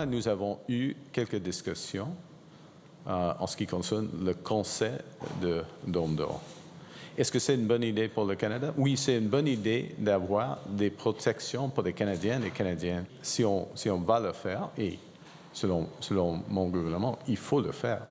Nous avons eu quelques discussions en ce qui concerne le concept de Dôme d'or. Est-ce que c'est une bonne idée pour le Canada? Oui, c'est une bonne idée d'avoir des protections pour les Canadiennes et Canadiens. Si on va le faire, et selon mon gouvernement, il faut le faire.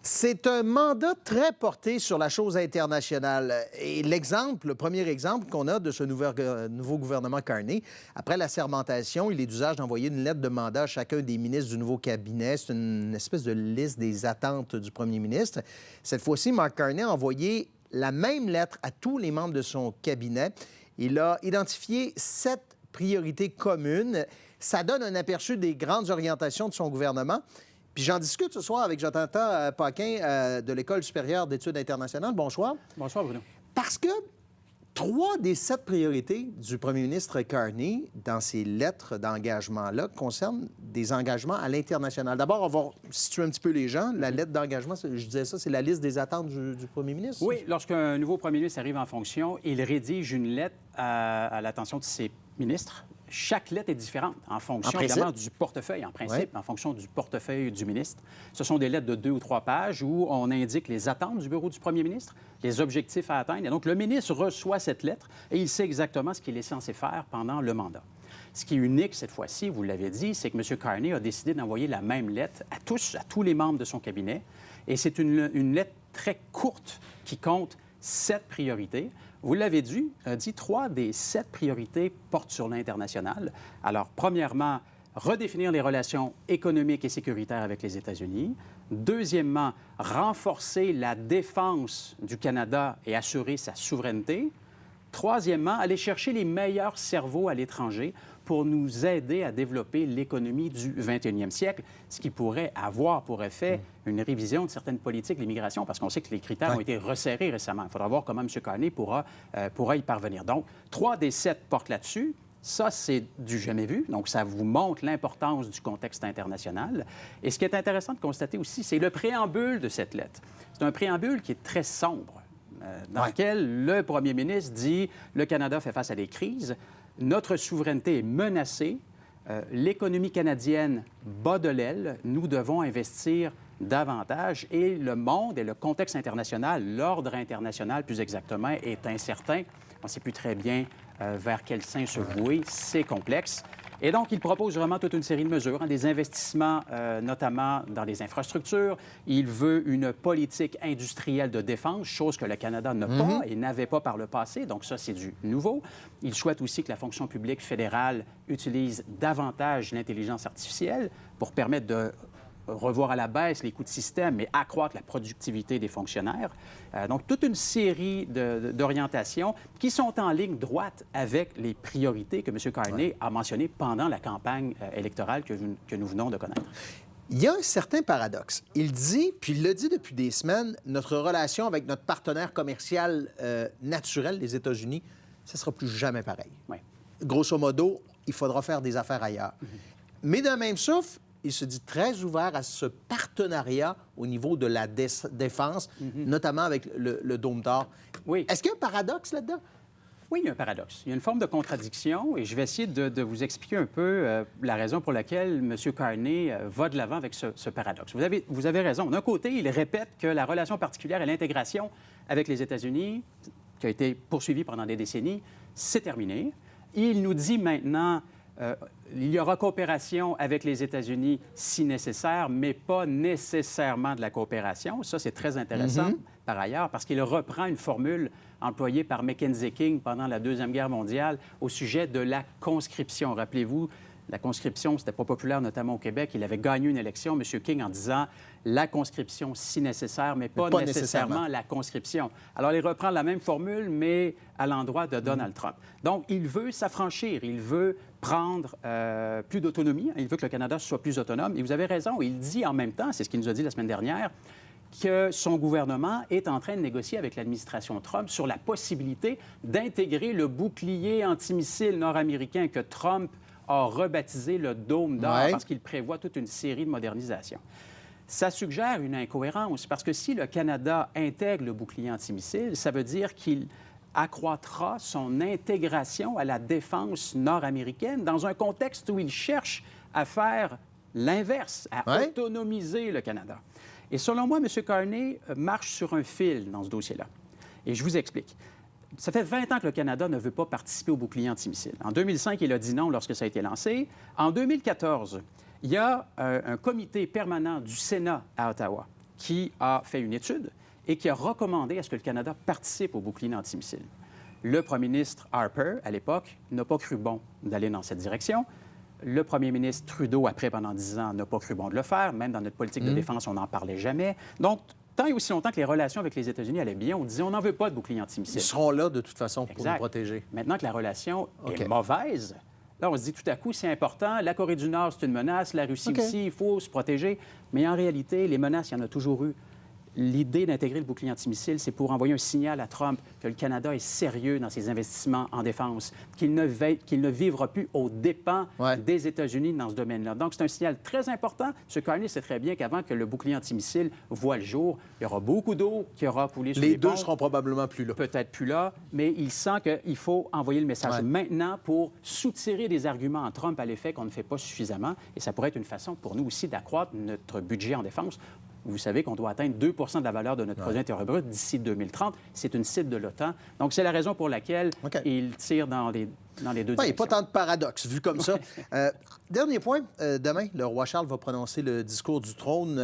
C'est un mandat très porté sur la chose internationale. Et le premier exemple qu'on a de ce nouveau gouvernement Carney, après la sermentation, il est d'usage d'envoyer une lettre de mandat à chacun des ministres du nouveau cabinet. C'est une espèce de liste des attentes du premier ministre. Cette fois-ci, Mark Carney a envoyé la même lettre à tous les membres de son cabinet. Il a identifié 7 priorités communes. Ça donne un aperçu des grandes orientations de son gouvernement. Puis j'en discute ce soir avec Jonathan Paquin de l'École supérieure d'études internationales. Bonsoir. Bonsoir, Bruno. Parce que 3 des 7 priorités du premier ministre Carney dans ces lettres d'engagement-là concernent des engagements à l'international. D'abord, on va situer un petit peu les gens. La lettre d'engagement, je disais ça, c'est la liste des attentes du premier ministre? Oui, lorsqu'un nouveau premier ministre arrive en fonction, il rédige une lettre à l'attention de ses ministres. Chaque lettre est différente en fonction, évidemment, du portefeuille, en principe, en fonction du portefeuille du ministre. Ce sont des lettres de 2 ou 3 pages où on indique les attentes du bureau du premier ministre, les objectifs à atteindre. Et donc, le ministre reçoit cette lettre et il sait exactement ce qu'il est censé faire pendant le mandat. Ce qui est unique cette fois-ci, vous l'avez dit, c'est que M. Carney a décidé d'envoyer la même lettre à tous les membres de son cabinet. Et c'est une lettre très courte qui compte 7 priorités. Vous l'avez dit, 3 des 7 priorités portent sur l'international. Alors, premièrement, redéfinir les relations économiques et sécuritaires avec les États-Unis. Deuxièmement, renforcer la défense du Canada et assurer sa souveraineté. Troisièmement, aller chercher les meilleurs cerveaux à l'étranger pour nous aider à développer l'économie du 21e siècle, ce qui pourrait avoir pour effet une révision de certaines politiques de l'immigration, parce qu'on sait que les critères ont été resserrés récemment. Il faudra voir comment M. Carney pourra y parvenir. Donc, 3 des 7 portent là-dessus. Ça, c'est du jamais vu. Donc, ça vous montre l'importance du contexte international. Et ce qui est intéressant de constater aussi, c'est le préambule de cette lettre. C'est un préambule qui est très sombre, dans lequel le premier ministre dit « Le Canada fait face à des crises. Notre souveraineté est menacée. L'économie canadienne bat de l'aile. Nous devons investir davantage. Et le monde et le contexte international, l'ordre international plus exactement, est incertain. On ne sait plus très bien vers quel sein se vouer. C'est complexe. Et donc, il propose vraiment toute une série de mesures, des investissements notamment dans les infrastructures. Il veut une politique industrielle de défense, chose que le Canada n'a pas et n'avait pas par le passé. Donc ça, c'est du nouveau. Il souhaite aussi que la fonction publique fédérale utilise davantage l'intelligence artificielle pour permettre de revoir à la baisse les coûts de système, mais accroître la productivité des fonctionnaires. Donc, toute une série d'orientations qui sont en ligne droite avec les priorités que M. Carney a mentionnées pendant la campagne électorale que nous venons de connaître. Il y a un certain paradoxe. Il dit, puis il le dit depuis des semaines, notre relation avec notre partenaire commercial naturel, les États-Unis, ça ne sera plus jamais pareil. Grosso modo, il faudra faire des affaires ailleurs. Mais d'un même souffle, il se dit très ouvert à ce partenariat au niveau de la défense, notamment avec le Dôme d'or. Oui. Est-ce qu'il y a un paradoxe là-dedans? Oui, il y a un paradoxe. Il y a une forme de contradiction et je vais essayer de vous expliquer un peu la raison pour laquelle M. Carney va de l'avant avec ce paradoxe. Vous avez raison. D'un côté, il répète que la relation particulière et l'intégration avec les États-Unis, qui a été poursuivie pendant des décennies, c'est terminé. Il nous dit maintenant il y aura coopération avec les États-Unis si nécessaire, mais pas nécessairement de la coopération. Ça, c'est très intéressant, par ailleurs, parce qu'il reprend une formule employée par Mackenzie King pendant la Deuxième Guerre mondiale au sujet de la conscription. Rappelez-vous, la conscription, c'était pas populaire, notamment au Québec. Il avait gagné une élection, M. King, en disant la conscription si nécessaire, mais pas nécessairement la conscription. Alors, il reprend la même formule, mais à l'endroit de Donald Trump. Donc, il veut s'affranchir, il veut prendre plus d'autonomie, il veut que le Canada soit plus autonome. Et vous avez raison, il dit en même temps, c'est ce qu'il nous a dit la semaine dernière, que son gouvernement est en train de négocier avec l'administration Trump sur la possibilité d'intégrer le bouclier antimissile nord-américain que Trump a rebaptisé le Dôme d'or parce qu'il prévoit toute une série de modernisations. Ça suggère une incohérence parce que si le Canada intègre le bouclier antimissile, ça veut dire qu'il accroîtra son intégration à la défense nord-américaine dans un contexte où il cherche à faire l'inverse, à autonomiser le Canada. Et selon moi, M. Carney marche sur un fil dans ce dossier-là. Et je vous explique. Ça fait 20 ans que le Canada ne veut pas participer au bouclier antimissile. En 2005, il a dit non lorsque ça a été lancé. En 2014, il y a un comité permanent du Sénat à Ottawa qui a fait une étude et qui a recommandé à ce que le Canada participe au bouclier antimissile. Le premier ministre Harper, à l'époque, n'a pas cru bon d'aller dans cette direction. Le premier ministre Trudeau, après, pendant 10 ans, n'a pas cru bon de le faire. Même dans notre politique de défense, on n'en parlait jamais. Donc, tant et aussi longtemps que les relations avec les États-Unis allaient bien, on disait on n'en veut pas de bouclier antimissile. Ils seront là, de toute façon, pour nous protéger. Maintenant que la relation est mauvaise, là, on se dit tout à coup, c'est important. La Corée du Nord, c'est une menace. La Russie aussi, il faut se protéger. Mais en réalité, les menaces, il y en a toujours eu. L'idée d'intégrer le bouclier antimissile, c'est pour envoyer un signal à Trump que le Canada est sérieux dans ses investissements en défense, qu'il ne vivra plus aux dépens des États-Unis dans ce domaine-là. Donc, c'est un signal très important. M. Carney sait très bien qu'avant que le bouclier antimissile voie le jour, il y aura beaucoup d'eau qui aura coulé sur les ponts. Les deux seront probablement plus là. Peut-être plus là, mais il sent qu'il faut envoyer le message maintenant pour soutirer des arguments à Trump à l'effet qu'on ne fait pas suffisamment. Et ça pourrait être une façon pour nous aussi d'accroître notre budget en défense. Vous savez qu'on doit atteindre 2 de la valeur de notre produit intérieur brut d'ici 2030. C'est une cible de l'OTAN. Donc, c'est la raison pour laquelle il tire dans les deux directions. Il n'y a pas tant de paradoxes, vu comme ça. Dernier point. Demain, le roi Charles va prononcer le discours du trône.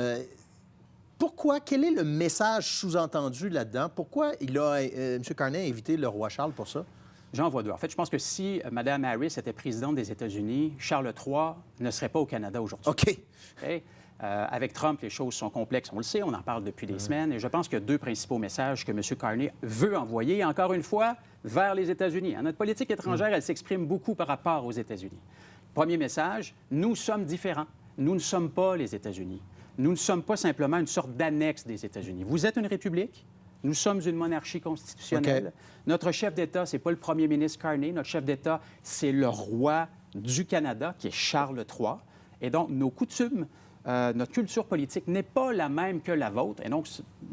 Pourquoi? Quel est le message sous-entendu là-dedans? Pourquoi M. Carney a invité le roi Charles pour ça? J'en vois deux. En fait, je pense que si Mme Harris était présidente des États-Unis, Charles III ne serait pas au Canada aujourd'hui. OK. Avec Trump, les choses sont complexes, on le sait, on en parle depuis des semaines, et je pense qu'il y a deux principaux messages que M. Carney veut envoyer, encore une fois, vers les États-Unis. Notre politique étrangère, elle s'exprime beaucoup par rapport aux États-Unis. Premier message, nous sommes différents. Nous ne sommes pas les États-Unis. Nous ne sommes pas simplement une sorte d'annexe des États-Unis. Vous êtes une république, nous sommes une monarchie constitutionnelle. Notre chef d'État, ce n'est pas le premier ministre Carney, notre chef d'État, c'est le roi du Canada, qui est Charles III. Et donc, nos coutumes, notre culture politique n'est pas la même que la vôtre. Et donc,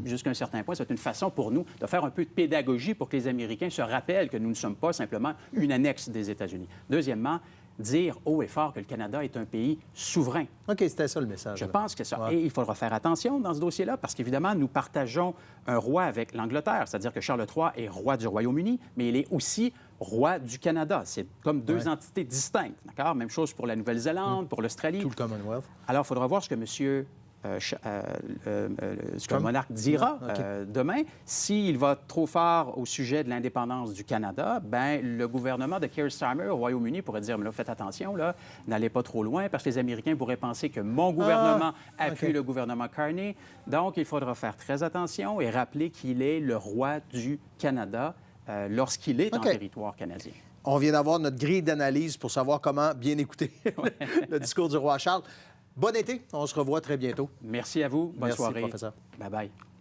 jusqu'à un certain point, c'est une façon pour nous de faire un peu de pédagogie pour que les Américains se rappellent que nous ne sommes pas simplement une annexe des États-Unis. Deuxièmement, dire haut et fort que le Canada est un pays souverain. OK, c'était ça le message. Je pense que ça. Et il faudra faire attention dans ce dossier-là parce qu'évidemment, nous partageons un roi avec l'Angleterre, c'est-à-dire que Charles III est roi du Royaume-Uni, mais il est aussi roi du Canada. C'est comme deux entités distinctes, d'accord? Même chose pour la Nouvelle-Zélande, pour l'Australie. Tout le Commonwealth. Alors, il faudra voir ce que ce que le monarque dira demain. S'il va trop fort au sujet de l'indépendance du Canada, bien, le gouvernement de Keir Starmer au Royaume-Uni pourrait dire, mais là, faites attention, là, n'allez pas trop loin, parce que les Américains pourraient penser que mon gouvernement appuie le gouvernement Carney. Donc, il faudra faire très attention et rappeler qu'il est le roi du Canada lorsqu'il est en territoire canadien. On vient d'avoir notre grille d'analyse pour savoir comment bien écouter le discours du roi Charles. Bon été. On se revoit très bientôt. Merci à vous. Bonne soirée. Merci, professeur. Bye-bye.